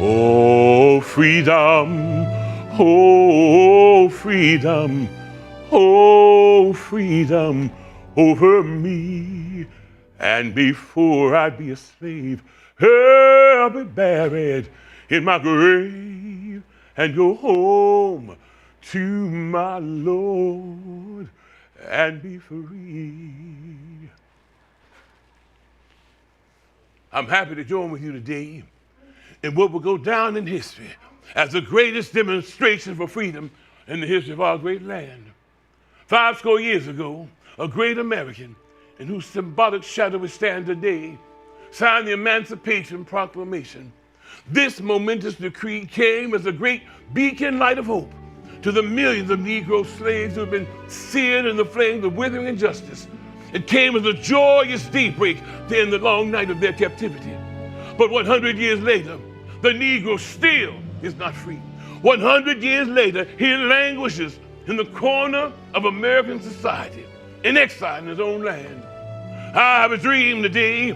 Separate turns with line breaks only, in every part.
Oh, freedom, oh, freedom, oh, freedom over me. And before I be a slave, I'll be buried in my grave and go home to my Lord and be free. I'm happy to join with you today in what will go down in history as the greatest demonstration for freedom in the history of our great land. 50 years ago, a great American, in whose symbolic shadow we stand today, signed the Emancipation Proclamation. This momentous decree came as a great beacon light of hope to the millions of Negro slaves who have been seared in the flames of withering injustice. It came as a joyous daybreak to end the long night of their captivity. But 100 years later, the Negro still is not free. 100 years later, he languishes in the corner of American society, in exile in his own land. I have a dream today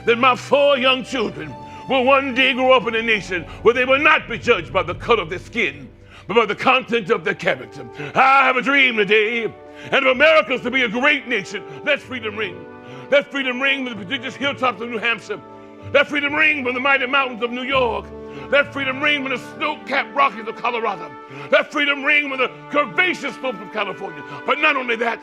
that my 4 young children will one day grow up in a nation where they will not be judged by the color of their skin, but by the content of their character. I have a dream today, and if America's to be a great nation, let freedom ring. Let freedom ring from the prodigious hilltops of New Hampshire. Let freedom ring from the mighty mountains of New York. Let freedom ring from the snow-capped Rockies of Colorado. Let freedom ring from the curvaceous slopes of California. But not only that,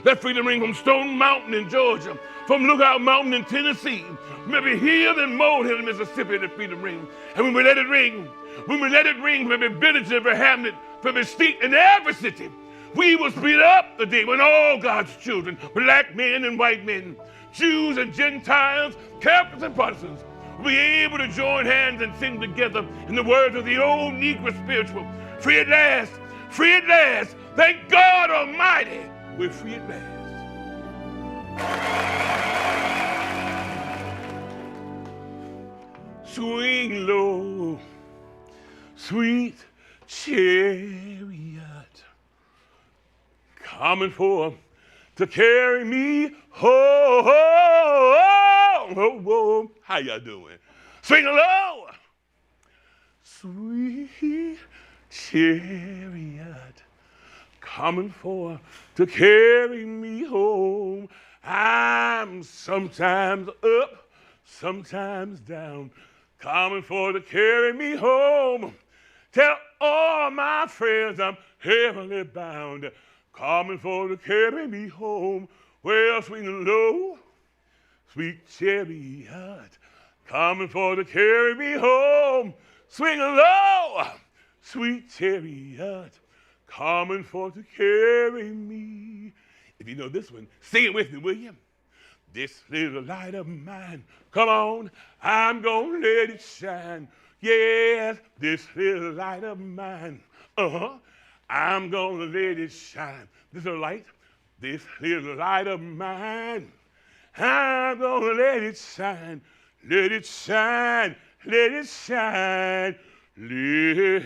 let freedom ring from Stone Mountain in Georgia, from Lookout Mountain in Tennessee, from every hill and molehill in Mississippi. Let freedom ring. And when we let it ring, when we let it ring from every village, every hamlet, from every state, and every city, we will speed up the day when all God's children, black men and white men, Jews and Gentiles, Catholics and Protestants, will be able to join hands and sing together in the words of the old Negro spiritual, free at last, free at last, thank God Almighty, we're free at last. Swing low, sweet chariot, coming for to carry me home. How y'all doing? Swing low, sweet chariot, coming for to carry me home. I'm sometimes up, sometimes down, coming for to carry me home. Tell all my friends I'm heavenly bound, coming for to carry me home. Well, swing low, sweet chariot, coming for to carry me home. Swing low, sweet chariot, coming for to carry me. If you know this one, sing it with me, will you? This little light of mine, come on, I'm gonna let it shine. Yes, this little light of mine, I'm gonna let it shine. This little light of mine, I'm gonna let it shine, let it shine, let it shine. You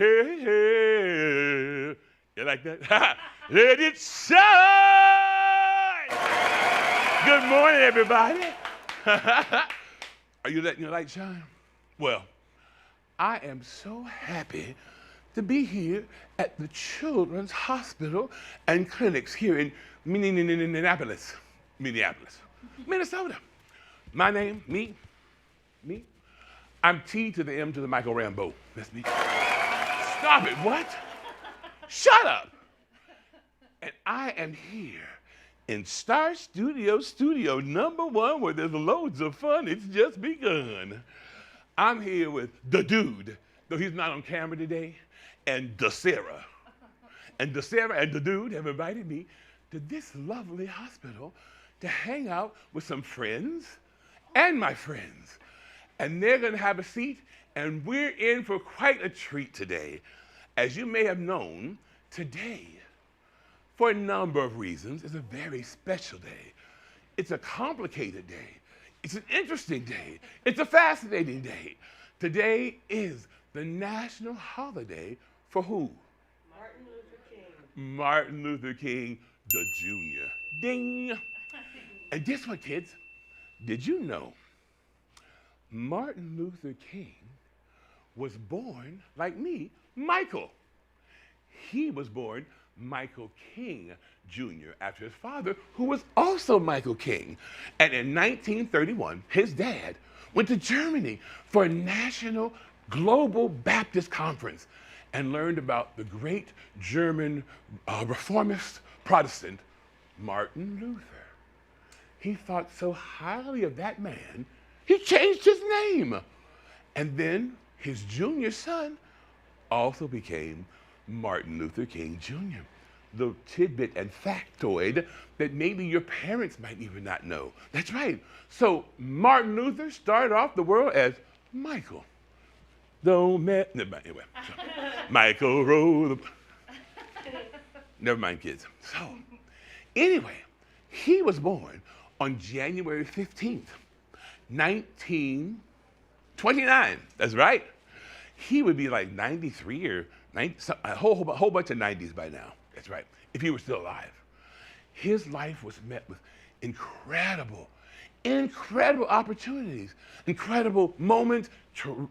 like that? Let it shine. Good morning, everybody. Are you letting your light shine? Well, I am so happy to be here at the Children's Hospital and Clinics here in Minneapolis, Minnesota. My name, me, I'm T to the M to the Mychael Rambo. That's me. Stop it, what? Shut up. And I am here in Star Studio #1, where there's loads of fun. It's just begun. I'm here with the dude, though he's not on camera today, and DeSarah. And DeSarah and the dude have invited me to this lovely hospital to hang out with some friends and my friends. And they're gonna have a seat, and we're in for quite a treat today. As you may have known, today, for a number of reasons, is a very special day. It's a complicated day. It's an interesting day. It's a fascinating day. Today is the national holiday for who?
Martin Luther King.
Martin Luther King, the Jr. Ding. And guess what, kids? Did you know Martin Luther King was born, like me, Mychael. He was born Michael King Jr. after his father, who was also Michael King. And in 1931, his dad went to Germany for a national global Baptist conference and learned about the great German reformist Protestant, Martin Luther. He thought so highly of that man, he changed his name. And then his junior son also became Martin Luther King Jr. The tidbit and factoid that maybe your parents might even not know. That's right. So Martin Luther started off the world as Mychael. Anyway, so Mychael rode the... Never mind, kids. So anyway, he was born on January 15th, 1929. That's right. He would be like 93 or 90, a whole bunch of 90s by now. That's right, if he were still alive. His life was met with incredible opportunities, incredible moments,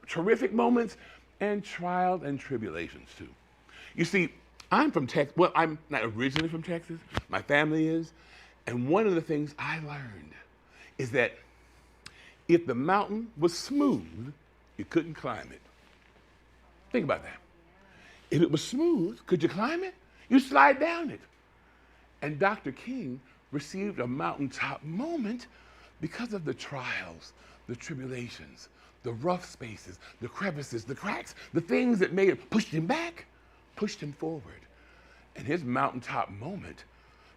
terrific moments, and trials and tribulations too. You see, I'm from Texas. Well, I'm not originally from Texas. My family is. And one of the things I learned is that if the mountain was smooth, you couldn't climb it. Think about that. If it was smooth, could you climb it? You slide down it. And Dr. King received a mountaintop moment because of the trials, the tribulations, the rough spaces, the crevices, the cracks, the things that made it, pushed him back, pushed him forward. And his mountaintop moment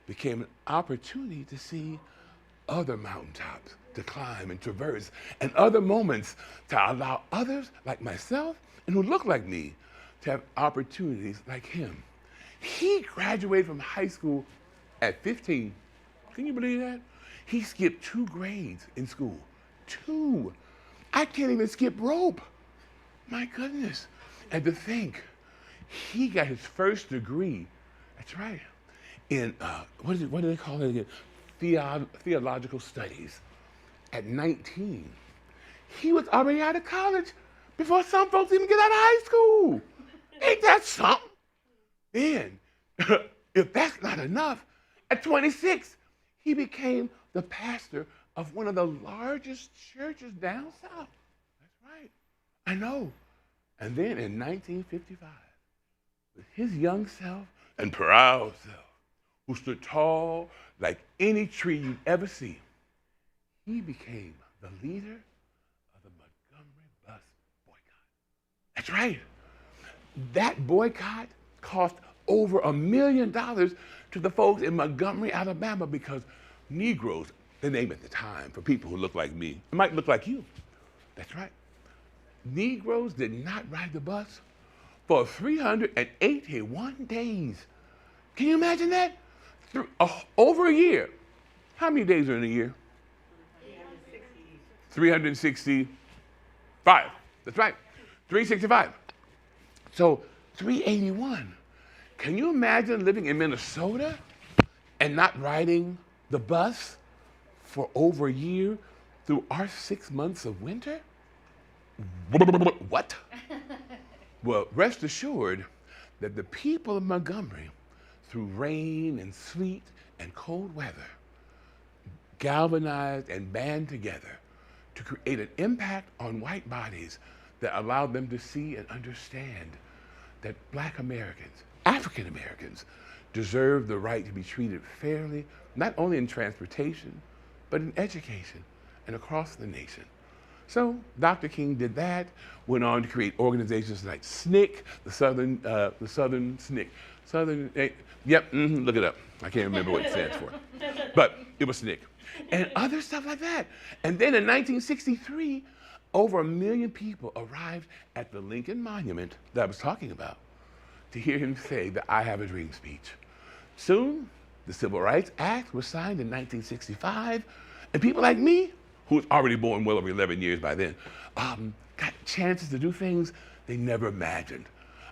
became an opportunity to see other mountaintops to climb and traverse, and other moments to allow others like myself and who look like me to have opportunities like him. He graduated from high school at 15. Can you believe that? He skipped 2 grades in school. 2. I can't even skip rope. My goodness. And to think, he got his first degree, that's right, in, what do they call it again? Theological studies at 19. He was already out of college before some folks even get out of high school. Ain't that something? Then, if that's not enough, at 26, he became the pastor of one of the largest churches down south. That's right. I know. And then in 1955, with his young self and proud self, who stood tall like any tree you'd ever see, he became the leader of the Montgomery bus boycott. That's right. That boycott cost over $1 million to the folks in Montgomery, Alabama, because Negroes, the name at the time for people who look like me, it might look like you. That's right. Negroes did not ride the bus for 381 days. Can you imagine that? Over a year. How many days are in a year? 365. That's right. 365. So 381. Can you imagine living in Minnesota and not riding the bus for over a year through our 6 months of winter? What? Well, rest assured that the people of Montgomery, through rain and sleet and cold weather, galvanized and band together to create an impact on white bodies that allowed them to see and understand that Black Americans, African Americans, deserve the right to be treated fairly, not only in transportation, but in education and across the nation. So Dr. King did that, went on to create organizations like SNCC, the Southern SNCC. Look it up. I can't remember what it stands for. But it was SNCC. And other stuff like that. And then in 1963, over 1 million people arrived at the Lincoln Monument that I was talking about to hear him say the I Have a Dream speech. Soon, the Civil Rights Act was signed in 1965, and people like me, who was already born well over 11 years by then, got chances to do things they never imagined.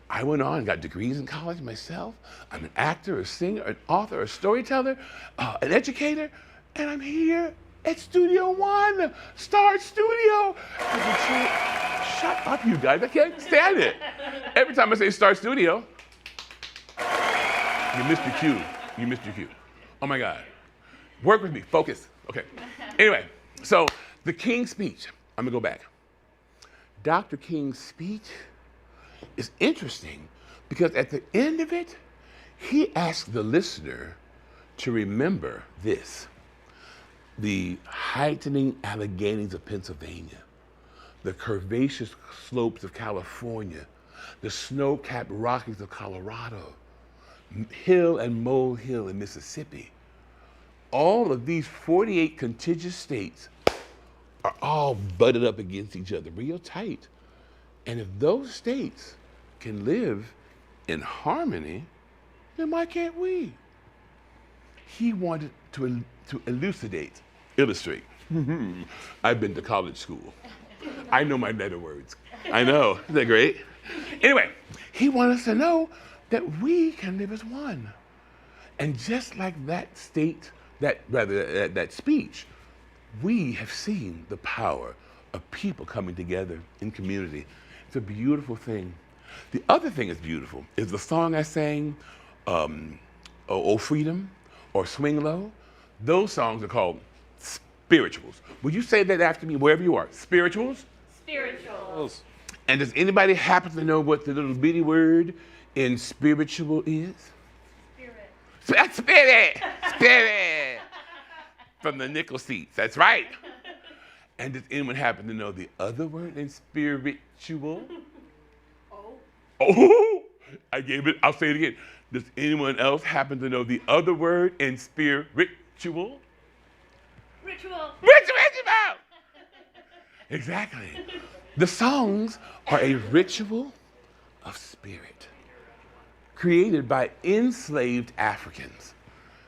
I went on and got degrees in college myself. I'm an actor, a singer, an author, a storyteller, an educator, and I'm here at Studio One, Star Studio, as a Shut up, you guys. I can't stand it. Every time I say start studio, you missed your cue. You missed your cue. Oh my God. Work with me. Focus. Okay. Anyway, so the King's speech. I'm going to go back. Dr. King's speech is interesting because at the end of it, he asked the listener to remember this: the heightening Alleghanies of Pennsylvania, the curvaceous slopes of California, the snow-capped Rockies of Colorado, hill and molehill in Mississippi. All of these 48 contiguous states are all butted up against each other real tight. And if those states can live in harmony, then why can't we? He wanted to illustrate. I've been to college school. I know my letter words. I know, isn't that great? Anyway, he wanted us to know that we can live as one. And just like that speech, we have seen the power of people coming together in community. It's a beautiful thing. The other thing that's beautiful is the song I sang, Oh Freedom or Swing Low. Those songs are called spirituals. Would you say that after me wherever you are? Spirituals?
Spirituals.
And does anybody happen to know what the little bitty word in spiritual is?
Spirit.
Spirit! Spirit! From the nickel seats, that's right. And does anyone happen to know the other word in spiritual?
Oh.
Oh, I gave it, I'll say it again. Does anyone else happen to know the other word in spiritual?
Ritual.
Ritual! Exactly. The songs are a ritual of spirit created by enslaved Africans.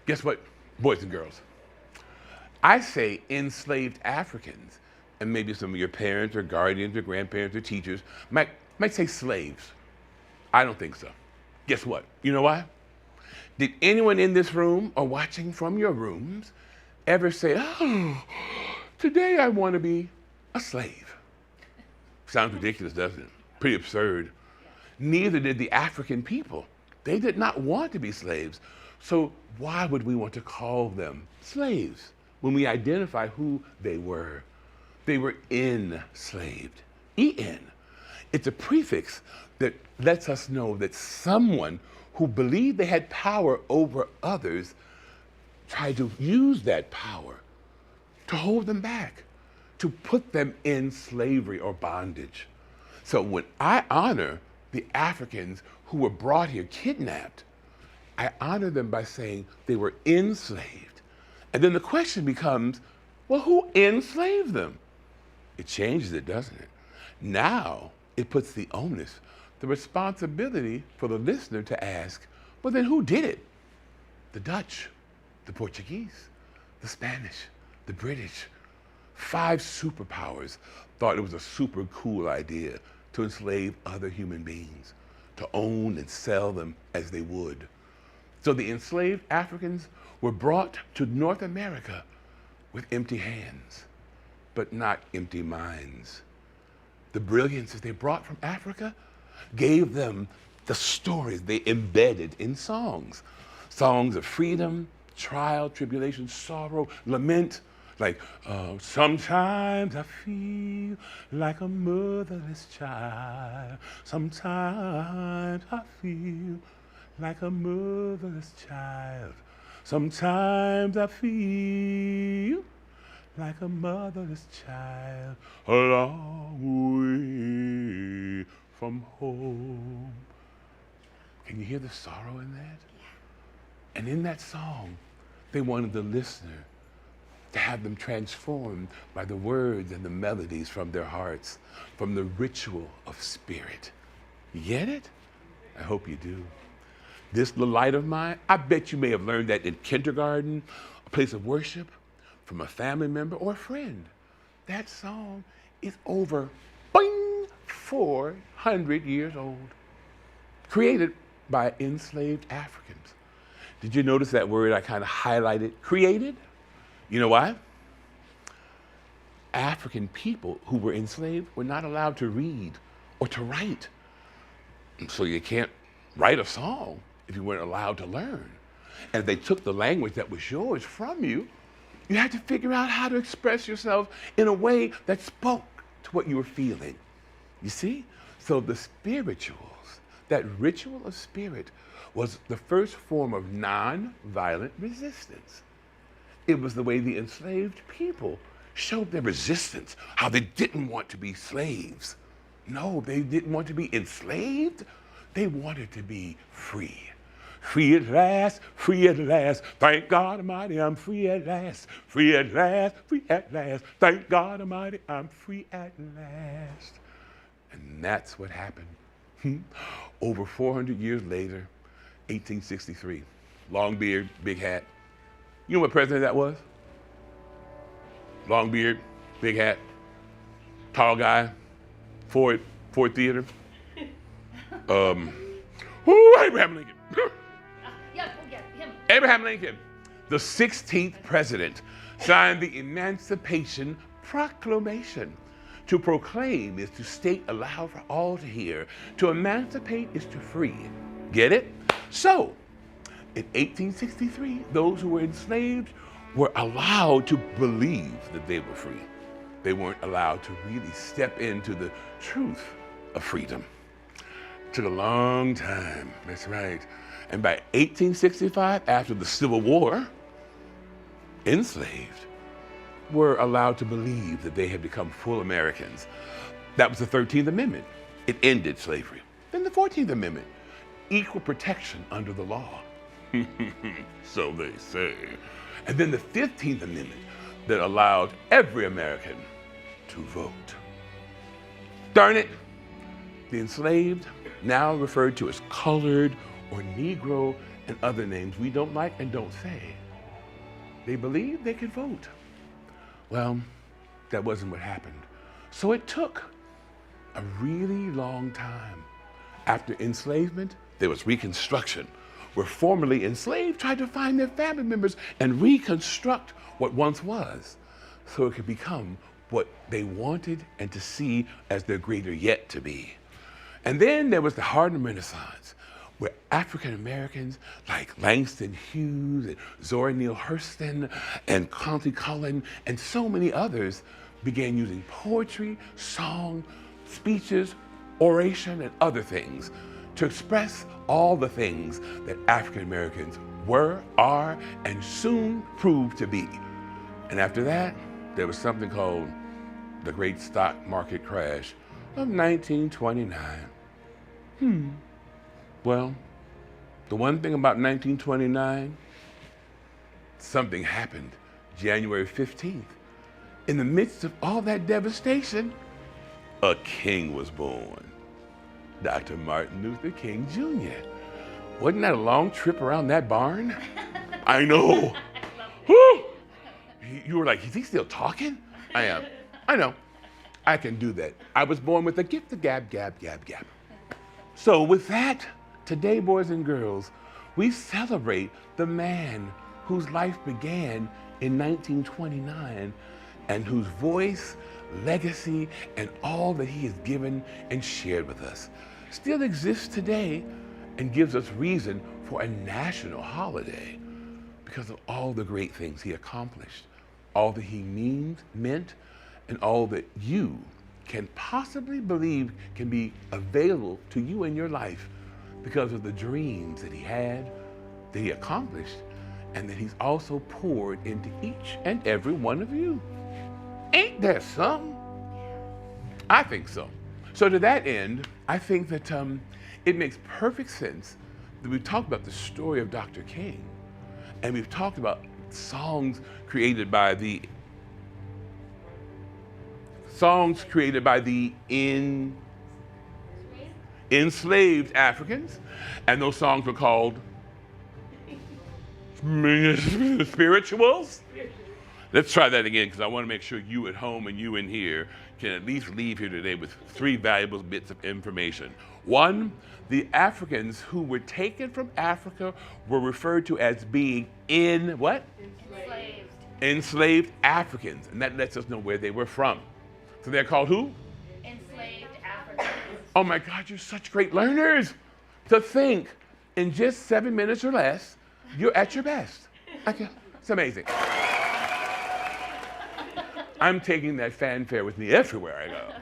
Guess what, boys and girls? I say enslaved Africans, and maybe some of your parents or guardians or grandparents or teachers might say slaves. I don't think so. Guess what? You know why? Did anyone in this room or watching from your rooms ever say, oh, today I want to be a slave? Sounds ridiculous, doesn't it? Pretty absurd. Neither did the African people. They did not want to be slaves. So why would we want to call them slaves when we identify who they were? They were enslaved. En. It's a prefix that lets us know that someone who believed they had power over others tried to use that power to hold them back, to put them in slavery or bondage. So when I honor the Africans who were brought here kidnapped, I honor them by saying they were enslaved. And then the question becomes, well, who enslaved them? It changes it, doesn't it? Now it puts the onus, the responsibility for the listener to ask, well, then who did it? The Dutch, the Portuguese, the Spanish, the British. 5 superpowers thought it was a super cool idea to enslave other human beings, to own and sell them as they would. So the enslaved Africans were brought to North America with empty hands, but not empty minds. The brilliance that they brought from Africa gave them the stories they embedded in songs. Songs of freedom, trial, tribulation, sorrow, lament. Like, sometimes I feel like a motherless child. Sometimes I feel like a motherless child. Sometimes I feel like a motherless child a long way from home. Can you hear the sorrow in that? And in that song, they wanted the listener to have them transformed by the words and the melodies from their hearts, from the ritual of spirit. You get it? I hope you do. This little light of mine, I bet you may have learned that in kindergarten, a place of worship, from a family member or a friend. That song is over 400 years old, created by enslaved Africans. Did you notice that word I kind of highlighted, created? You know why? African people who were enslaved were not allowed to read or to write. So you can't write a song if you weren't allowed to learn. And if they took the language that was yours from you, you had to figure out how to express yourself in a way that spoke to what you were feeling. You see? So the spirituals, that ritual of spirit, was the first form of non-violent resistance. It was the way the enslaved people showed their resistance, how they didn't want to be slaves. No, they didn't want to be enslaved. They wanted to be free. Free at last, free at last. Thank God Almighty, I'm free at last. Free at last, free at last. Thank God Almighty, I'm free at last. And that's what happened. Over 400 years later, 1863. Long beard, big hat. You know what president that was? Long beard, big hat, tall guy, Ford Theater. Abraham Lincoln.
Yeah, we'll get him.
Abraham Lincoln, the 16th president, signed the Emancipation Proclamation. To proclaim is to state aloud for all to hear. To emancipate is to free. Get it? So, in 1863, those who were enslaved were allowed to believe that they were free. They weren't allowed to really step into the truth of freedom. Took a long time, that's right. And by 1865, after the Civil War, enslaved were allowed to believe that they had become full Americans. That was the 13th Amendment. It ended slavery. Then the 14th Amendment, equal protection under the law. So they say. And then the 15th Amendment that allowed every American to vote. Darn it, the enslaved, now referred to as colored or Negro and other names we don't like and don't say. They believed they could vote. Well, that wasn't what happened. So it took a really long time. After enslavement, there was Reconstruction, where formerly enslaved tried to find their family members and reconstruct what once was, so it could become what they wanted and to see as their greater yet to be. And then there was the Harlem Renaissance, where African Americans like Langston Hughes and Zora Neale Hurston and Countee Cullen and so many others began using poetry, song, speeches, oration, and other things to express all the things that African Americans were, are, and soon proved to be. And after that, there was something called the Great Stock Market Crash of 1929. Well, the one thing about 1929, something happened January 15th. In the midst of all that devastation, a king was born. Dr. Martin Luther King Jr. Wasn't that a long trip around that barn? I know. Whew. You were like, is he still talking? I am. I know. I can do that. I was born with a gift of gab, gab, gab, gab. So with that, today, boys and girls, we celebrate the man whose life began in 1929 and whose voice, legacy, and all that he has given and shared with us still exists today and gives us reason for a national holiday because of all the great things he accomplished, all that he meant, and all that you can possibly believe can be available to you in your life because of the dreams that he had, that he accomplished, and that he's also poured into each and every one of you. Ain't that something? I think so. So to that end, I think that it makes perfect sense that we've talked about the story of Dr. King, and we've talked about songs created by the enslaved Africans, and those songs were called spirituals. Let's try that again, because I want to make sure you at home and you in here can at least leave here today with 3 valuable bits of information. 1, the Africans who were taken from Africa were referred to as being in what?
Enslaved.
Enslaved Africans, and that lets us know where they were from. So they're called who?
Enslaved Africans.
Oh my God, you're such great learners. To think in just 7 minutes or less, you're at your best. It's amazing. I'm taking that fanfare with me everywhere I go.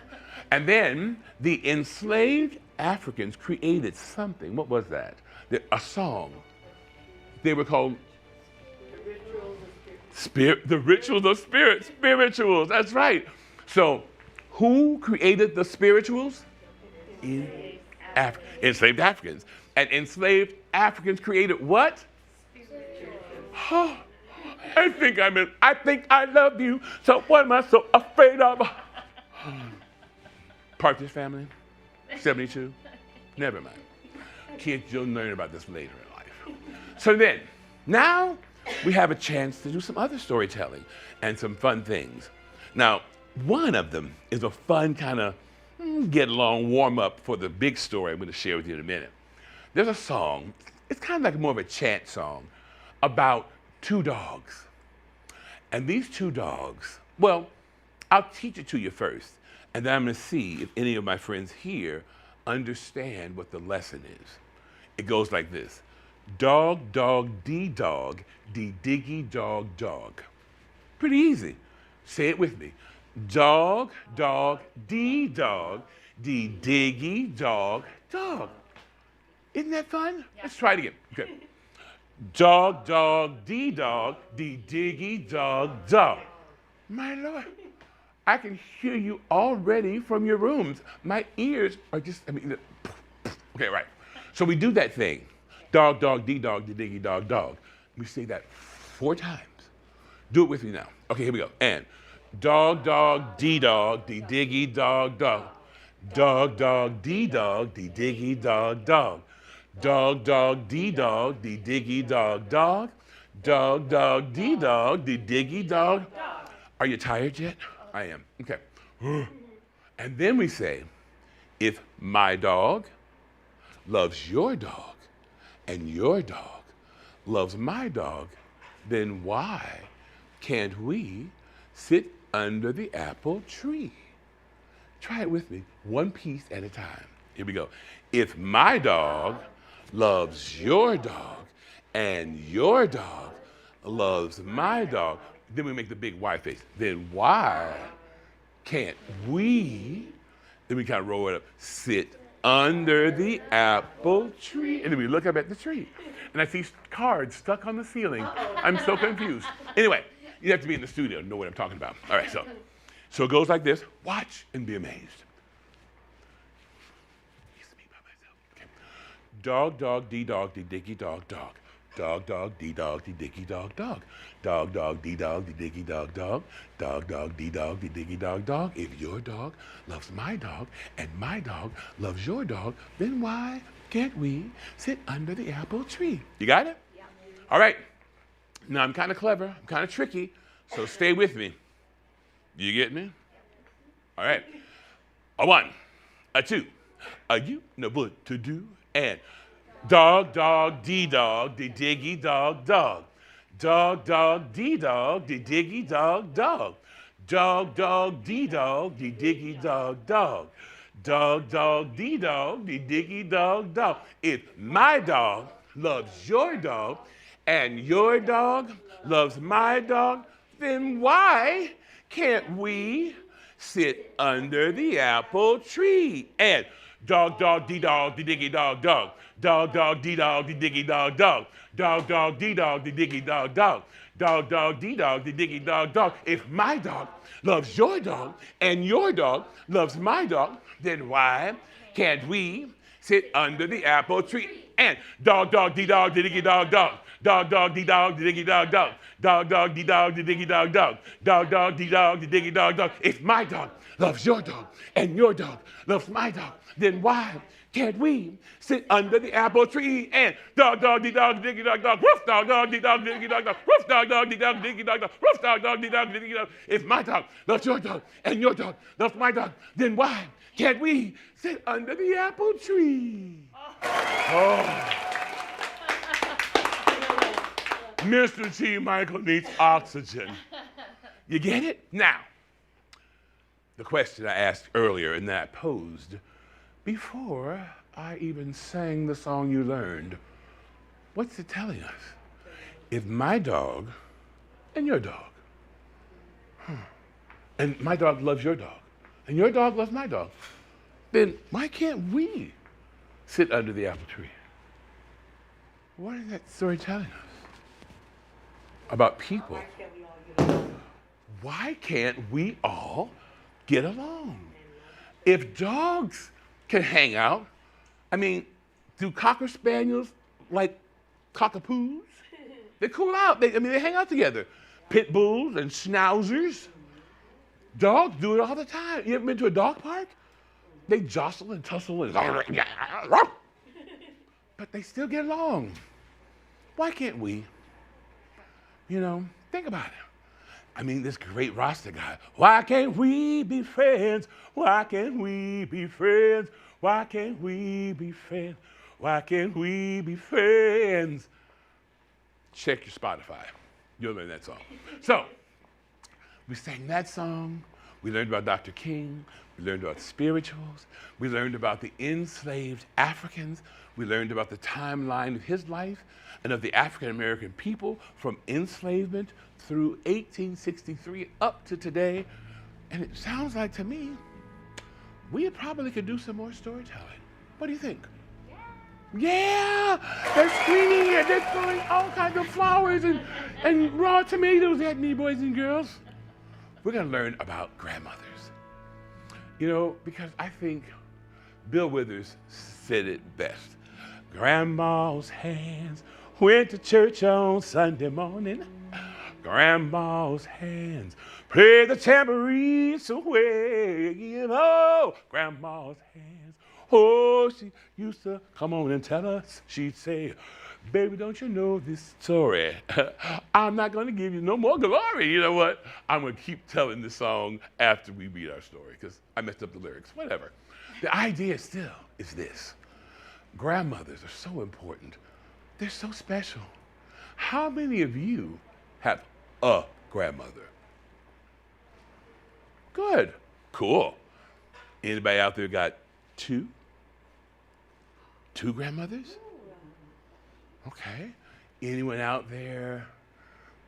And then the enslaved Africans created something. What was that? A song. They were called the rituals of spirit. Spirituals, that's right. So who created the spirituals? Enslaved Africans. And enslaved Africans created what? Oh, I think I love you. So what am I so afraid of? Partridge Family, 72. Never mind. Kids, you'll learn about this later in life. So then, now we have a chance to do some other storytelling and some fun things. Now, one of them is a fun kind of get along, warm up for the big story I'm going to share with you in a minute. There's a song, it's kind of like more of a chant song about two dogs. And these two dogs, well, I'll teach it to you first, and then I'm going to see if any of my friends here understand what the lesson is. It goes like this. Dog, dog, dee-dog, dee-diggy, dog, dog. Pretty easy. Say it with me. Dog, dog, dee-dog, dee-diggy, dog, dog. Isn't that fun? Yeah. Let's try it again. Okay. Dog, dog, dee-dog, dee-diggy, dog, dog. My Lord, I can hear you already from your rooms. My ears are just, okay, right. So we do that thing. Dog, dog, dee-dog, dee-diggy, dog, dog. We say that 4 times. Do it with me now. Okay, here we go. And dog, dog, dee-dog, dee-diggy, dog, dog. Dog, dog, dee-dog, dee-diggy, dog, dog. Dog, dog, dee-dog, dee-diggy, dog, dog. Dog, dog, dee-dog, dee-diggy, dog. Are you tired yet? I am. Okay. And then we say, if my dog loves your dog and your dog loves my dog, then why can't we sit under the apple tree? Try it with me, one piece at a time. Here we go. If my dog loves your dog and your dog loves my dog, then we make the big Y face. Then why can't we, then we kind of roll it up, sit under the apple tree? And then we look up at the tree. And I see cards stuck on the ceiling. I'm so confused. Anyway, you have to be in the studio to know what I'm talking about. All right, so it goes like this. Watch and be amazed. It's me by myself. Okay. Dog, dog, dee-dog, dee-diggy, dog, dog. Dog, dog, dee-dog, dee-diggy, dog, dog. Dog, dog, dee-dog, dee-diggy, dog, dog. Dog, dog, dee-dog, dee-diggy, dog, dog. If your dog loves my dog and my dog loves your dog, then why can't we sit under the apple tree? You got it? Yeah. All right. Now, I'm kind of clever. I'm kind of tricky, so stay with me. You get me? All right. A 1, a 2, a you know what to do, and dog, dog, dee-dog, dee-diggy, dog, dog. Dog, dog, dee-dog, dee-diggy, dog, dog. Dog, dog, dee-dog, dee-diggy, dog, dog. Dog, dog, dee-dog, dee-diggy, dog, dog. If my dog loves your dog and your dog loves my dog, then why can't we sit under the apple tree? And dog, dog, dee-dog, dee-diggy, dog, dog. Dog, dog, dee-dog, dee-diggy, dog, dog. Dog, dog, dee-dog, dee-diggy, dog, dog. Dog, dog, dee-dog, dee-diggy, dog, dog. If my dog loves your dog and your dog loves my dog, then why can't we sit under the apple tree? And dog, dog, dee-dog, dee-diggy, dog, dog. Dog, dog, dee-dog, dee-diggy, dog, dog. Dog, dog, dee-dog, dee-diggy, dog, dog. Dog, dog, dee-dog, dee-diggy, dog, dog. If my dog loves your dog and your dog loves my dog, then why can't we sit under the apple tree? And dog, dog, dee-dog, dee-diggy, dog, dog. Roof, dog, dog, dee-dog, dee-diggy, dog, dog. Roof, dog, dog, dee-dog, dee-diggy, dog, dog. Roof, dog, dog, dee-dog, dee-diggy, dog. If my dog loves your dog and your dog loves my dog, then why can't we sit under the apple tree? Oh. Mr. T. Mychael needs oxygen. You get it? Now, the question I asked earlier and that I posed before I even sang the song you learned, what's it telling us? If my dog and your dog, and my dog loves your dog, and your dog loves my dog, then why can't we sit under the apple tree? What is that story telling us about people? Why can't we all get along? If dogs can hang out, I mean, do Cocker Spaniels like cockapoos? They cool out. They hang out together. Pit bulls and schnauzers. Dogs do it all the time. You ever been to a dog park? They jostle and tussle and but they still get along. Why can't we? Think about it. I mean, this great Rasta guy. Why can't we be friends? Why can't we be friends? Why can't we be friends? Why can't we be friends? Check your Spotify. You'll learn that song. So, we sang that song. We learned about Dr. King. We learned about spirituals. We learned about the enslaved Africans. We learned about the timeline of his life and of the African American people from enslavement through 1863 up to today. And it sounds like to me, we probably could do some more storytelling. What do you think? Yeah, they're screaming and they're throwing all kinds of flowers and raw tomatoes at me, boys and girls. We're gonna learn about grandmothers. Because I think Bill Withers said it best. Grandma's hands went to church on Sunday morning. Grandma's hands played the tambourine so well. Oh, grandma's hands. Oh, she used to come on and tell us. She'd say, baby, don't you know this story? I'm not going to give you no more glory. You know what? I'm going to keep telling the song after we read our story because I messed up the lyrics. Whatever. The idea still is this. Grandmothers are so important. They're so special. How many of you have a grandmother? Good. Cool. Anybody out there got two? Two grandmothers? Okay. Anyone out there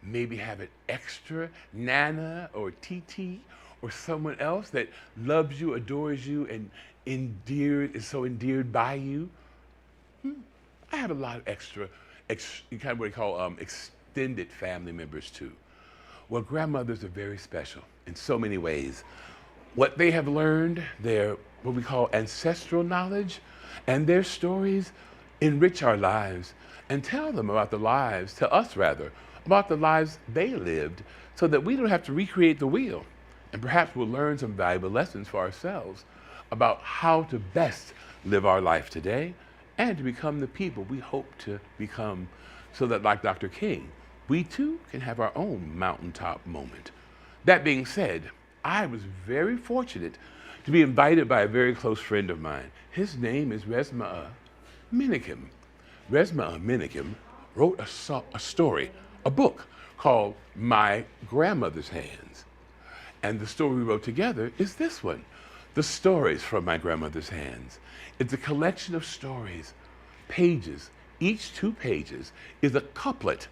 maybe have an extra Nana or TT or someone else that loves you, adores you, and is so endeared by you? I have a lot of extra, kind of what we call extended family members too. Well, grandmothers are very special in so many ways. What they have learned, their what we call ancestral knowledge, and their stories enrich our lives and tell us about the lives they lived so that we don't have to recreate the wheel. And perhaps we'll learn some valuable lessons for ourselves about how to best live our life today and to become the people we hope to become so that, like Dr. King, we too can have our own mountaintop moment. That being said, I was very fortunate to be invited by a very close friend of mine. His name is Resmaa Menakem. Resmaa Menakem wrote a story, a book called My Grandmother's Hands. And the story we wrote together is this one, The Stories from My Grandmother's Hands. It's a collection of stories, pages. Each 2 pages is a couplet,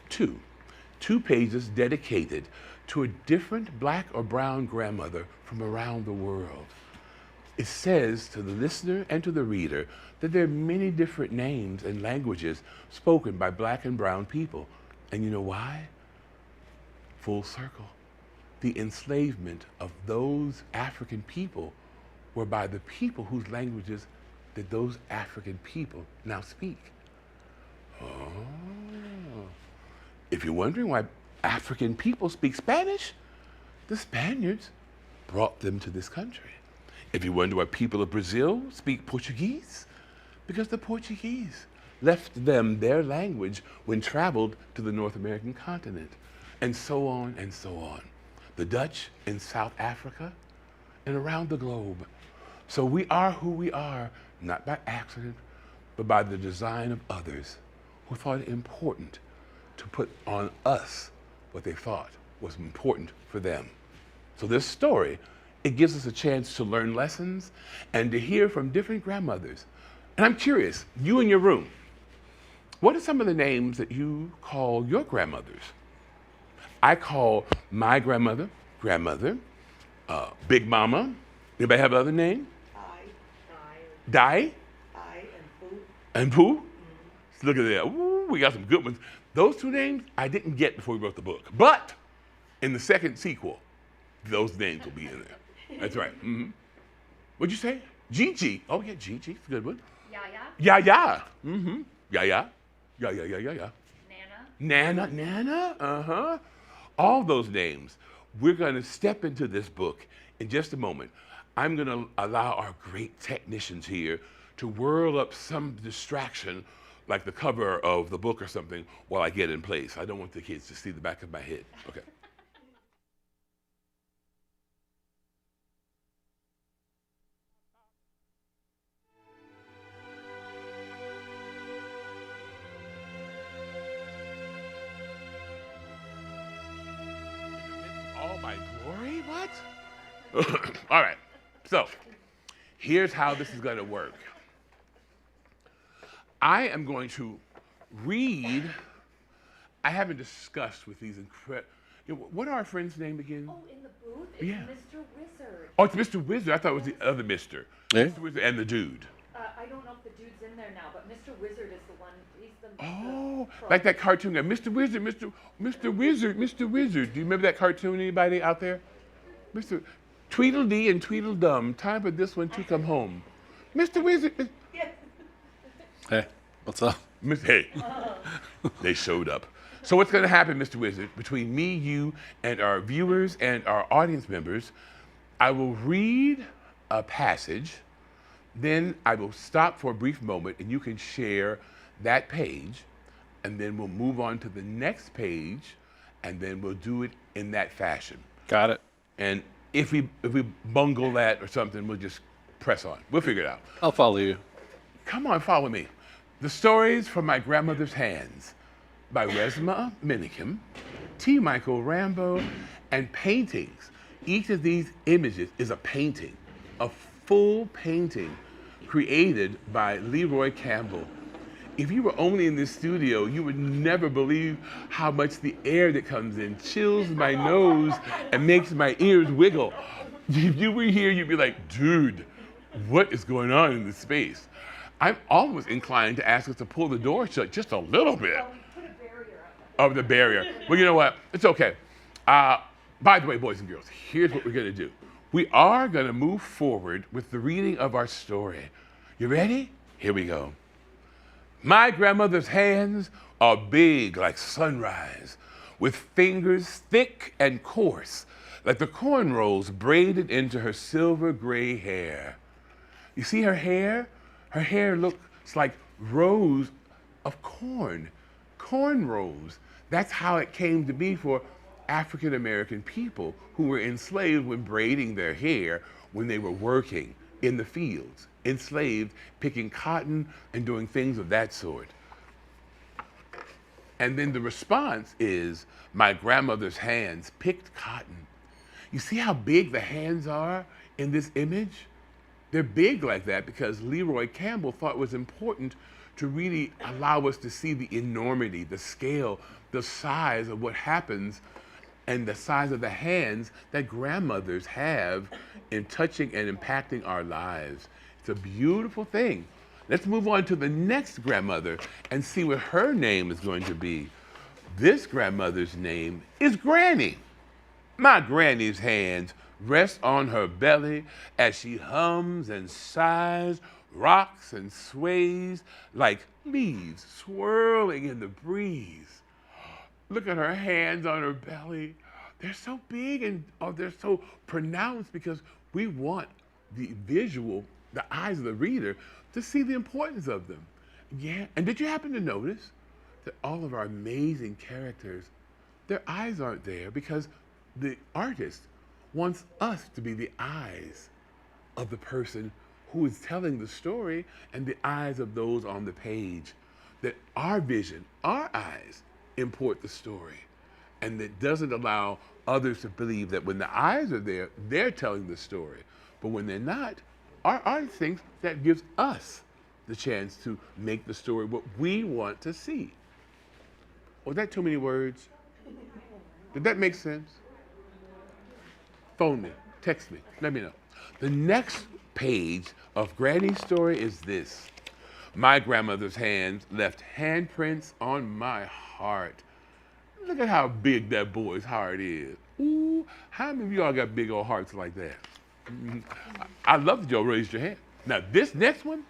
two pages dedicated to a different black or brown grandmother from around the world. It says to the listener and to the reader that there are many different names and languages spoken by black and brown people. And you know why? Full circle. The enslavement of those African people were by the people whose languages that those African people now speak. Oh. If you're wondering why African people speak Spanish, the Spaniards brought them to this country. If you wonder why people of Brazil speak Portuguese, because the Portuguese left them their language when traveled to the North American continent, and so on and so on. The Dutch in South Africa and around the globe. So we are who we are, not by accident, but by the design of others who thought it important to put on us what they thought was important for them. So this story, it gives us a chance to learn lessons and to hear from different grandmothers. And I'm curious, you in your room, what are some of the names that you call your grandmothers? I call my grandmother, Big Mama. Anybody have another name? Di? And Pooh? Look at that. Ooh, we got some good ones. Those two names I didn't get before we wrote the book. But in the second sequel, those names will be in there. That's right. Mm-hmm. What'd you say? Gigi. Oh, yeah, Gigi's a good one.
Yaya.
Yaya. Mm-hmm. Yaya. Yeah.
Nana.
Nana. Uh-huh. All those names. We're going to step into this book in just a moment. I'm going to allow our great technicians here to whirl up some distraction like the cover of the book or something while I get in place. I don't want the kids to see the back of my head. Okay. All my glory? What? All right. So, here's how this is going to work. I am going to read. I haven't discussed with these incredible. What are our friend's name again?
Oh, in the booth? It's
Yeah.
Mr. Wizard.
Oh, it's Mr. Wizard. I thought it was the other Mr.
Yeah.
Mr. Wizard and the dude.
I don't know if the dude's in there now, but Mr. Wizard is the one. He's the.
Oh,
the
like that cartoon guy, Mr. Wizard, Mr. Wizard, Mr. Wizard. Do you remember that cartoon? Anybody out there? Mr. Tweedledee and Tweedledum. Time for this one to come home. Mr. Wizard.
Hey, what's up?
Hey, they showed up. So what's going to happen, Mr. Wizard, between me, you, and our viewers and our audience members, I will read a passage, then I will stop for a brief moment, and you can share that page, and then we'll move on to the next page, and then we'll do it in that fashion.
Got it.
And if we bungle that or something, we'll just press on. We'll figure it out.
I'll follow you.
Come on, follow me. The Stories from My Grandmother's Hands by Resma Mychael, T. Mychael Rambo, and paintings. Each of these images is a painting, a full painting created by Leroy Campbell. If you were only in this studio, you would never believe how much the air that comes in chills my nose and makes my ears wiggle. If you were here, you'd be like, dude, what is going on in this space? I'm always inclined to ask us to pull the door shut just a little bit.
Put a barrier up.
Of the barrier. Well, you know what? It's okay. By the way, boys and girls, here's what we're going to do. We are going to move forward with the reading of our story. You ready? Here we go. My grandmother's hands are big like sunrise, with fingers thick and coarse, like the cornrows braided into her silver gray hair. You see her hair? Her hair looks like rows of corn rows. That's how it came to be for African American people who were enslaved when braiding their hair when they were working in the fields, enslaved, picking cotton and doing things of that sort. And then the response is, my grandmother's hands picked cotton. You see how big the hands are in this image? They're big like that because Leroy Campbell thought it was important to really allow us to see the enormity, the scale, the size of what happens and the size of the hands that grandmothers have in touching and impacting our lives. It's a beautiful thing. Let's move on to the next grandmother and see what her name is going to be. This grandmother's name is Granny. My granny's hands rest on her belly as she hums and sighs, rocks and sways like leaves swirling in the breeze. Look at her hands on her belly. They're so big and they're so pronounced because we want the visual, the eyes of the reader, to see the importance of them. Yeah, and did you happen to notice that all of our amazing characters, their eyes aren't there because the artist wants us to be the eyes of the person who is telling the story and the eyes of those on the page. That our vision, our eyes, import the story. And it doesn't allow others to believe that when the eyes are there, they're telling the story. But when they're not, our instincts, that gives us the chance to make the story what we want to see. Was that too many words? Did that make sense? Phone me, text me, let me know. The next page of Granny's story is this. My grandmother's hands left handprints on my heart. Look at how big that boy's heart is. Ooh, how many of y'all got big old hearts like that? I love that y'all raised your hand. Now this next one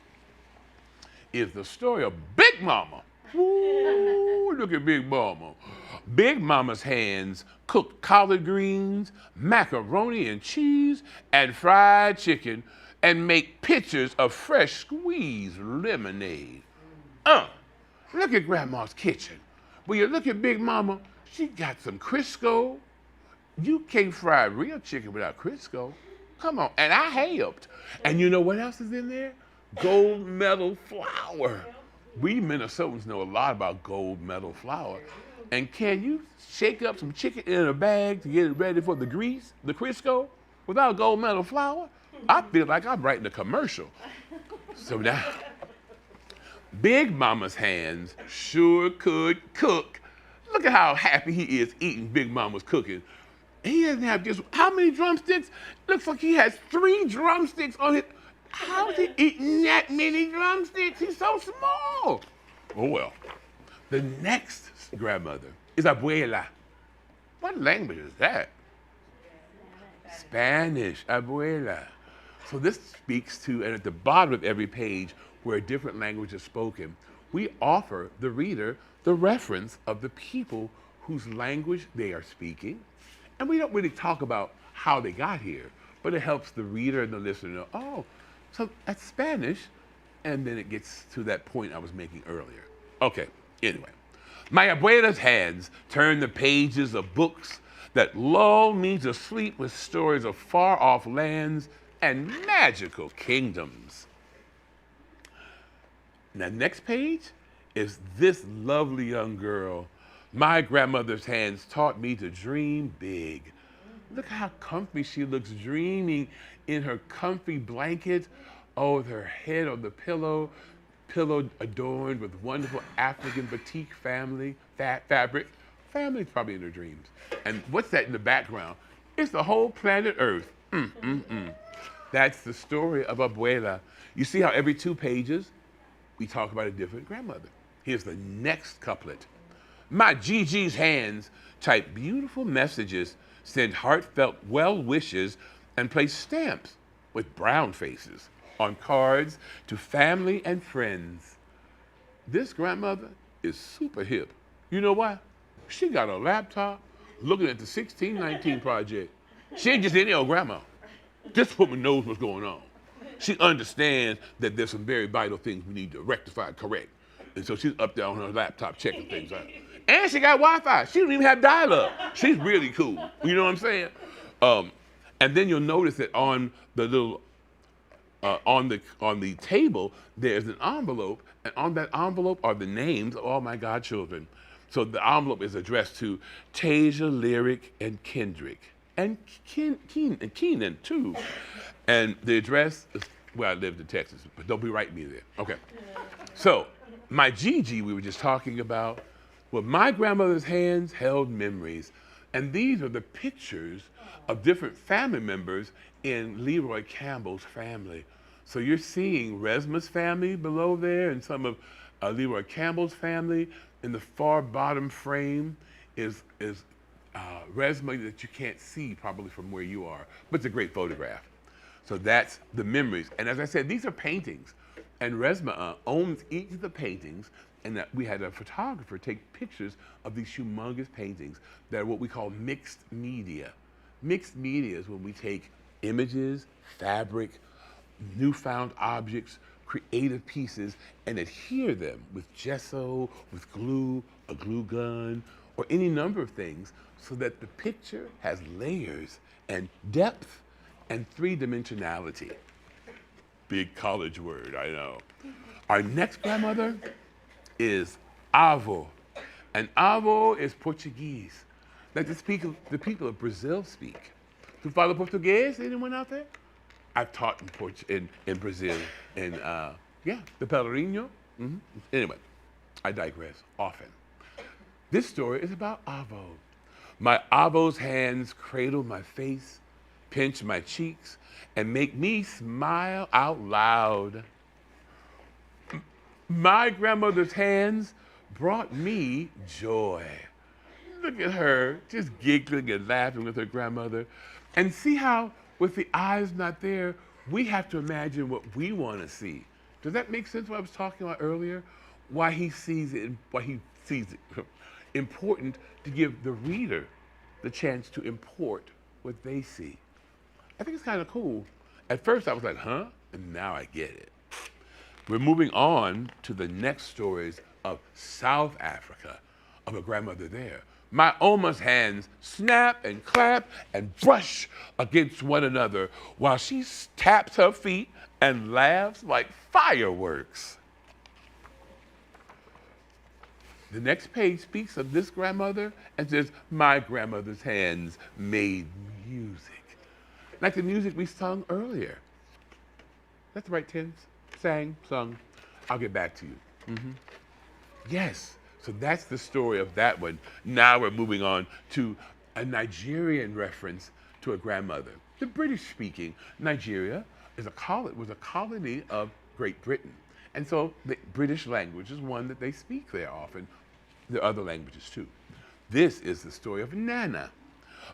is the story of Big Mama. Ooh, look at Big Mama. Big Mama's hands cooked collard greens, macaroni and cheese, and fried chicken, and make pitchers of fresh squeezed lemonade. Look at Grandma's kitchen. When you look at Big Mama, she got some Crisco. You can't fry real chicken without Crisco. Come on, and I helped. And you know what else is in there? Gold medal flour. We Minnesotans know a lot about gold medal flour. And can you shake up some chicken in a bag to get it ready for the grease, the Crisco, without gold medal flour? I feel like I'm writing a commercial. So now, Big Mama's hands sure could cook. Look at how happy he is eating Big Mama's cooking. He doesn't have just, how many drumsticks? Looks like he has 3 drumsticks on it. How is he eating that many drumsticks? He's so small. Oh well. The next grandmother is Abuela. What language is that? Spanish, Abuela. So this speaks to, and at the bottom of every page where a different language is spoken, we offer the reader the reference of the people whose language they are speaking. And we don't really talk about how they got here, but it helps the reader and the listener know, oh, so that's Spanish. And then it gets to that point I was making earlier. Okay, anyway. My abuela's hands turn the pages of books that lull me to sleep with stories of far-off lands and magical kingdoms. Now, next page is this lovely young girl. My grandmother's hands taught me to dream big. Look how comfy she looks, dreaming in her comfy blanket, oh, with her head on the pillow adorned with wonderful African batik fabric. Family's probably in her dreams. And what's that in the background? It's the whole planet Earth. That's the story of Abuela. You see how every 2 pages, we talk about a different grandmother. Here's the next couplet. My Gigi's hands type beautiful messages, send heartfelt well wishes, and place stamps with brown faces on cards to family and friends. This grandmother is super hip. You know why? She got a laptop looking at the 1619 project. She ain't just any old grandma. This woman knows what's going on. She understands that there's some very vital things we need to rectify and correct. And so she's up there on her laptop checking things out. And she got Wi-Fi. She don't even have dial-up. She's really cool. You know what I'm saying? And then you'll notice that on the little, on the table, there's an envelope, and on that envelope are the names of all my godchildren. So the envelope is addressed to Tasia, Lyric, and Kendrick, and Keenan too. And the address is where I lived in Texas, but don't be writing me there. Okay. So my Gigi we were just talking about, well, my grandmother's hands held memories. And these are the pictures of different family members in Leroy Campbell's family. So you're seeing Resma's family below there and some of Leroy Campbell's family. In the far bottom frame is Resma that you can't see probably from where you are, but it's a great photograph. So that's the memories. And as I said, these are paintings. And Resma owns each of the paintings, and that we had a photographer take pictures of these humongous paintings that are what we call mixed media. Mixed media is when we take images, fabric, newfound objects, creative pieces, and adhere them with gesso, with glue, a glue gun, or any number of things so that the picture has layers and depth and 3-dimensionality. Big college word, I know. Our next grandmother is Avo. And Avo is Portuguese, like the people of Brazil speak. Tu fala português? Anyone out there? I've taught in Brazil, in yeah, the Pelourinho. Anyway, I digress often. This story is about Avo. My Avo's hands cradle my face, pinch my cheeks, and make me smile out loud. My grandmother's hands brought me joy. Look at her, just giggling and laughing with her grandmother. And see how, with the eyes not there, we have to imagine what we want to see. Does that make sense what I was talking about earlier? Why he sees it, important to give the reader the chance to import what they see. I think it's kind of cool. At first I was like, huh? And now I get it. We're moving on to the next stories of South Africa, of a grandmother there. My Oma's hands snap and clap and brush against one another while she taps her feet and laughs like fireworks. The next page speaks of this grandmother and says, my grandmother's hands made music. Like the music we sung earlier. That's the right tense. Sang, sung. I'll get back to you. Yes, so that's the story of that one. Now we're moving on to a Nigerian reference to a grandmother. The British-speaking Nigeria was a colony of Great Britain. And so the British language is one that they speak there often. There are other languages too. This is the story of Nana.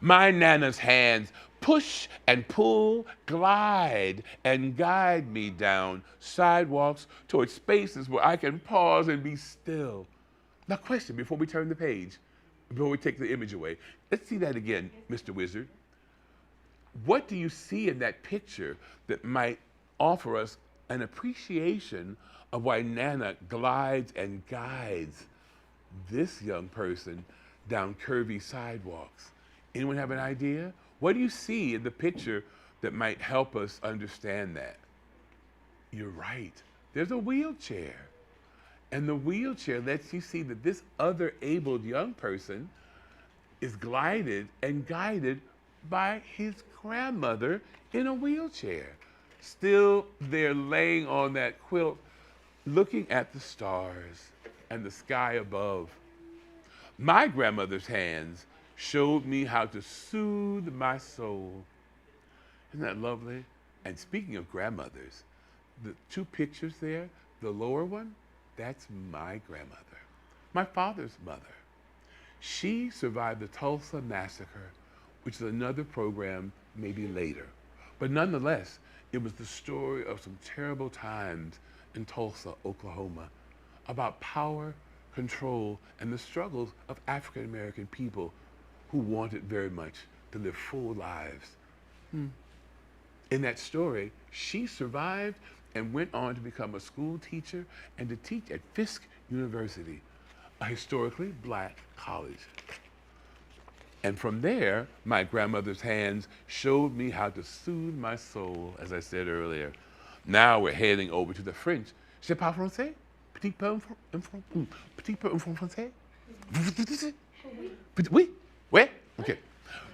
My Nana's hands push and pull, glide and guide me down sidewalks towards spaces where I can pause and be still. Now, question before we turn the page, before we take the image away. Let's see that again, Mr. Wizard. What do you see in that picture that might offer us an appreciation of why Nana glides and guides this young person down curvy sidewalks? Anyone have an idea? What do you see in the picture that might help us understand that? You're right. There's a wheelchair. And the wheelchair lets you see that this other abled young person is glided and guided by his grandmother in a wheelchair. Still there laying on that quilt, looking at the stars and the sky above. My grandmother's hands showed me how to soothe my soul. Isn't that lovely? And speaking of grandmothers, the two pictures there, the lower one, that's my grandmother, my father's mother. She survived the Tulsa Massacre, which is another program maybe later. But nonetheless, it was the story of some terrible times in Tulsa, Oklahoma, about power, control, and the struggles of African American people who wanted very much to live full lives. In that story, she survived and went on to become a school teacher and to teach at Fisk University, a historically black college. And from there, my grandmother's hands showed me how to soothe my soul, as I said earlier. Now we're heading over to the French. Je parle français? Petit peu en français? Oui? Ouais? Okay.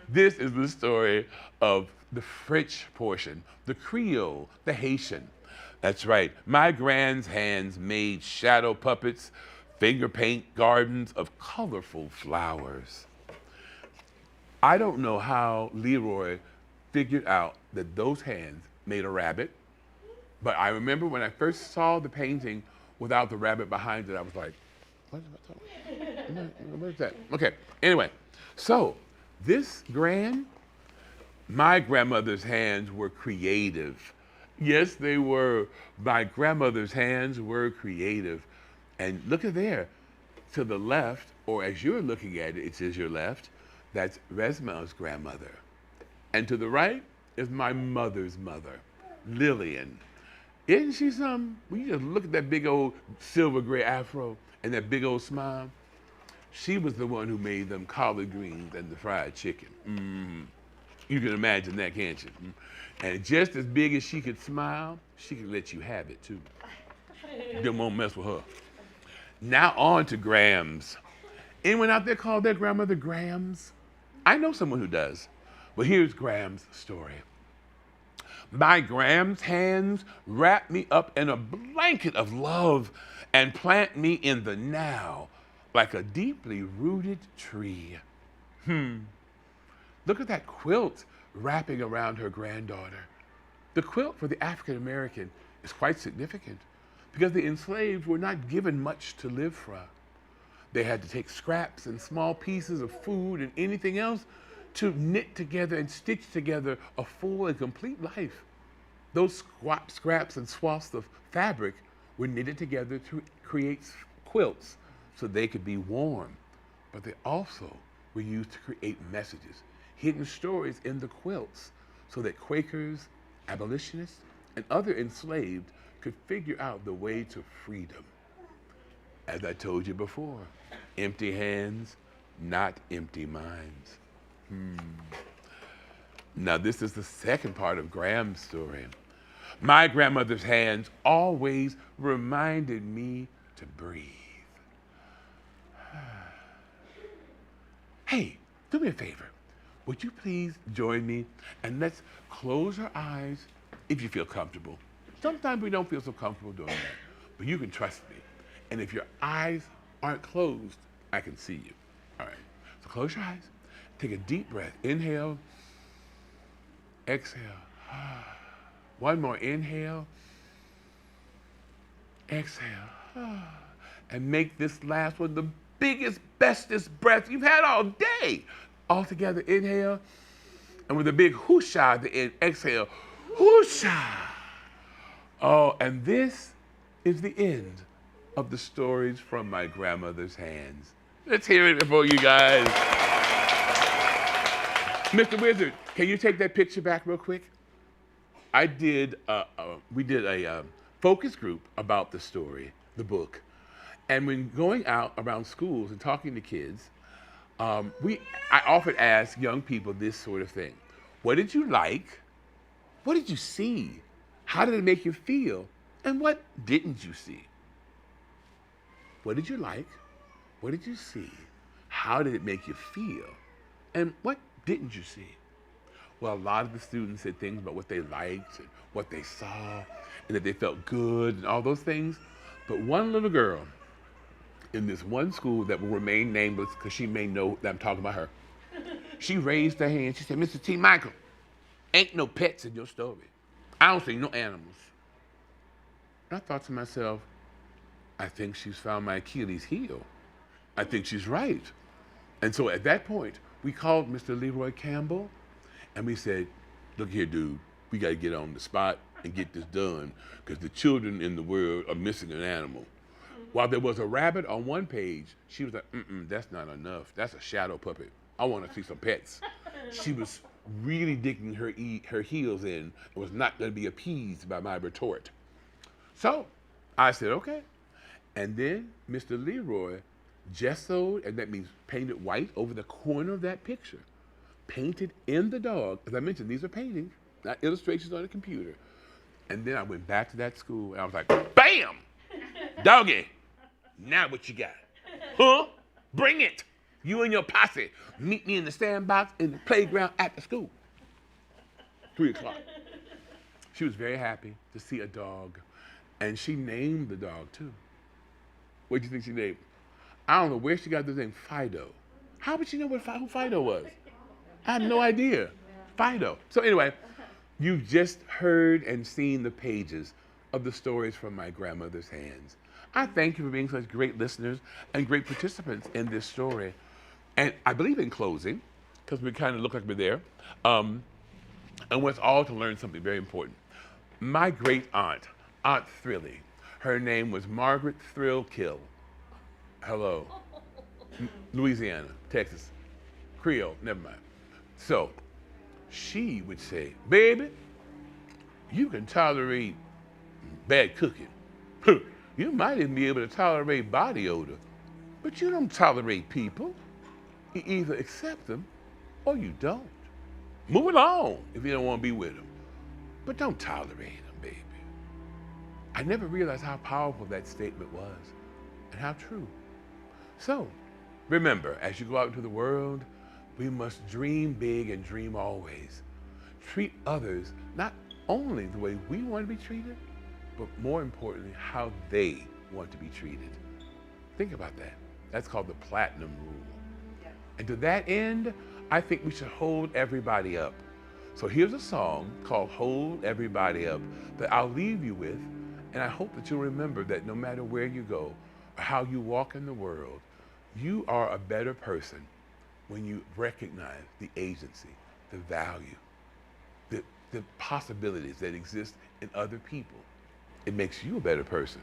This is the story of the French portion, the Creole, the Haitian. That's right. My grand's hands made shadow puppets, finger paint gardens of colorful flowers. I don't know how Leroy figured out that those hands made a rabbit, but I remember when I first saw the painting without the rabbit behind it, I was like, what is that? Okay, anyway, so this my grandmother's hands were creative. Yes, they were. My grandmother's hands were creative. And look at there, to the left, or as you're looking at it, it says your left, that's Resma's grandmother. And to the right is my mother's mother, Lillian. Isn't she something? When you just look at that big old silver gray afro and that big old smile, she was the one who made them collard greens and the fried chicken. You can imagine that, can't you? And just as big as she could smile, she could let you have it too. You won't mess with her. Now on to Grams. Anyone out there call their grandmother Grams? I know someone who does. But here's Graham's story. My Graham's hands wrap me up in a blanket of love and plant me in the now like a deeply rooted tree. Look at that quilt wrapping around her granddaughter. The quilt for the African American is quite significant because the enslaved were not given much to live from. They had to take scraps and small pieces of food and anything else to knit together and stitch together a full and complete life. Those scraps and swaths of fabric were knitted together to create quilts so they could be worn. But they also were used to create messages, hidden stories in the quilts, so that Quakers, abolitionists, and other enslaved could figure out the way to freedom. As I told you before, empty hands, not empty minds. Now this is the second part of Graham's story. My grandmother's hands always reminded me to breathe. Hey, do me a favor. Would you please join me and let's close our eyes if you feel comfortable. Sometimes we don't feel so comfortable doing that, but you can trust me. And if your eyes aren't closed, I can see you. All right, so close your eyes. Take a deep breath. Inhale, exhale. One more, inhale, exhale. And make this last one the biggest, bestest breath you've had all day. All together, inhale. And with a big whoosha at the end, exhale, whoosha. Oh, and this is the end of the stories from my grandmother's hands. Let's hear it for you guys. Mr. Wizard, can you take that picture back real quick? We did a focus group about the story, the book. And when going out around schools and talking to kids, I often ask young people this sort of thing. What did you like? What did you see? How did it make you feel? And what didn't you see? What did you like? What did you see? How did it make you feel? And what didn't you see? Well, a lot of the students said things about what they liked and what they saw and that they felt good and all those things. But one little girl in this one school that will remain nameless because she may know that I'm talking about her, she raised her hand. She said, Mr. T. Mychael, ain't no pets in your story. I don't see no animals. And I thought to myself, I think she's found my Achilles heel. I think she's right. And so at that point, we called Mr. Leroy Campbell and we said, look here, dude, we got to get on the spot and get this done because the children in the world are missing an animal. While there was a rabbit on one page, she was like, that's not enough. That's a shadow puppet. I want to see some pets. She was really digging her heels in and was not going to be appeased by my retort. So I said, okay. And then Mr. Leroy gessoed, and that means painted white over the corner of that picture. Painted in the dog. As I mentioned, these are paintings, not illustrations on a computer. And then I went back to that school and I was like, bam! Doggy, now what you got? Huh? Bring it. You and your posse. Meet me in the sandbox in the playground at the school. 3 o'clock. She was very happy to see a dog. And she named the dog too. What do you think she named? I don't know where she got the name Fido. How would she know who Fido was? I had no idea. Fido. So anyway, you've just heard and seen the pages of the stories from my grandmother's hands. I thank you for being such great listeners and great participants in this story. And I believe in closing, because we kind of look like we're there, I want us all to learn something very important. My great aunt, Aunt Thrilly, her name was Margaret Thrillkill. Hello. Louisiana, Texas, Creole, never mind. So she would say, baby, you can tolerate bad cooking. You might even be able to tolerate body odor, but you don't tolerate people. You either accept them or you don't. Move along if you don't want to be with them, but don't tolerate them, baby. I never realized how powerful that statement was and how true. So Remember, as you go out into the world, we must dream big and dream always. Treat others not only the way we want to be treated, but more importantly, how they want to be treated. Think about that. That's called the platinum rule. And to that end, I think we should hold everybody up. So here's a song called Hold Everybody Up that I'll leave you with, and I hope that you'll remember that no matter where you go or how you walk in the world, you are a better person when you recognize the agency, the value, the possibilities that exist in other people. It makes you a better person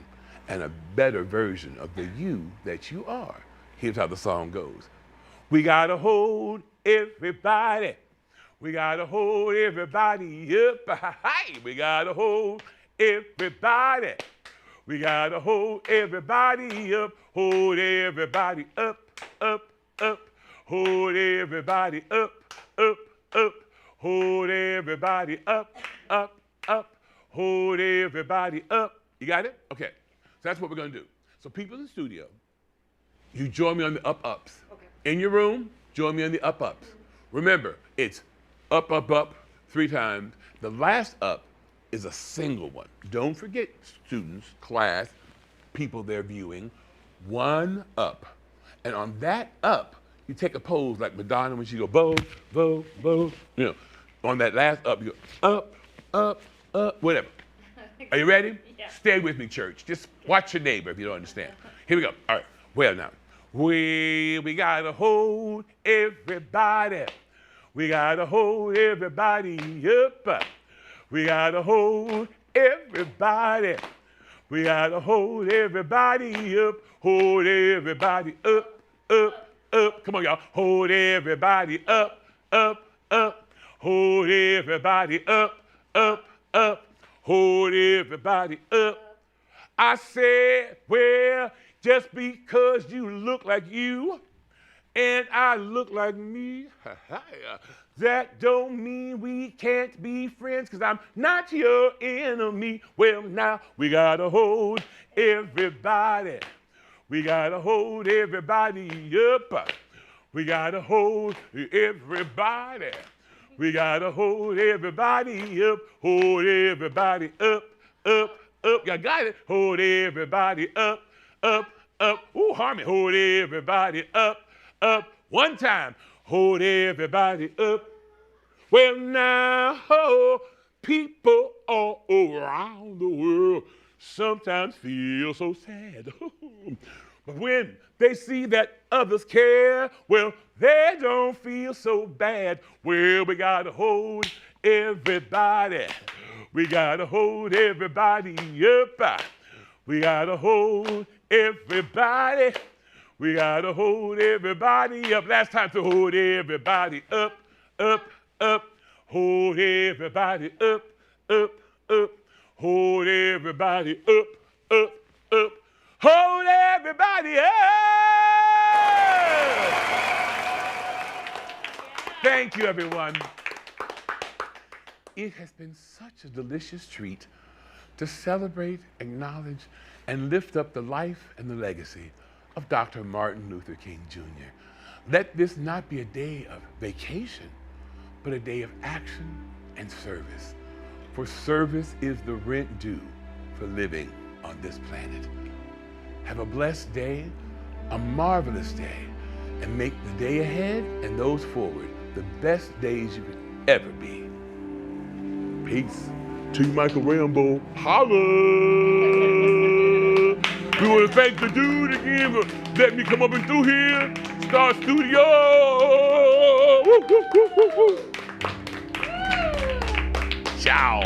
and a better version of the you that you are. Here's how the song goes. We gotta hold everybody. We gotta hold everybody up. We gotta hold everybody. We gotta hold everybody up. Hold everybody up, up, up. Hold everybody up, up, up. Hold everybody up, up, up. Hold everybody up. You got it? Okay. So that's what we're gonna do. So people in the studio, you join me on the up-ups.
Okay.
In your room, join me on the up-ups. Remember, it's up, up, up 3 times. The last up is a single one. Don't forget, students, class, people they're viewing, 1 up. And on that up, you take a pose like Madonna when she go, bo, bo, bo. You know, on that last up, you go up, up, up, whatever. Are you ready?
Yeah.
Stay with me, church. Just watch your neighbor if you don't understand. Here we go. All right. Well, now, we gotta hold everybody. We gotta hold everybody up. We gotta hold everybody. We gotta hold everybody up. Hold everybody up, up, up. Come on, y'all. Hold everybody up, up, up. Hold everybody up, up, up. Hold everybody up. I said, well, just because you look like you and I look like me, that don't mean we can't be friends, because I'm not your enemy. Well, now we gotta hold everybody. We gotta hold everybody up. We gotta hold everybody. We gotta hold everybody up. Hold everybody up, up, up. Y'all got it? Hold everybody up, up, up. Ooh, harmony. Hold everybody up, up. One time. Hold everybody up. Well, now, people all around the world sometimes feel so sad. But when they see that others care, well, they don't feel so bad. Well, we gotta hold everybody. We gotta hold everybody up. We gotta hold everybody. We gotta hold everybody up. Last time to hold everybody up, up, up. Hold everybody up, up, up. Hold everybody up, up, up. Hold everybody up! Thank you, everyone. It has been such a delicious treat to celebrate, acknowledge, and lift up the life and the legacy of Dr. Martin Luther King Jr. Let this not be a day of vacation, but a day of action and service. For service is the rent due for living on this planet. Have a blessed day, a marvelous day, and make the day ahead and those forward the best days you could ever be. Peace. To you, Mychael Rambo. Holla! We want to thank the dude again for letting me come up and through here. Star Studio. Woo, woo, woo, woo, woo. Ciao.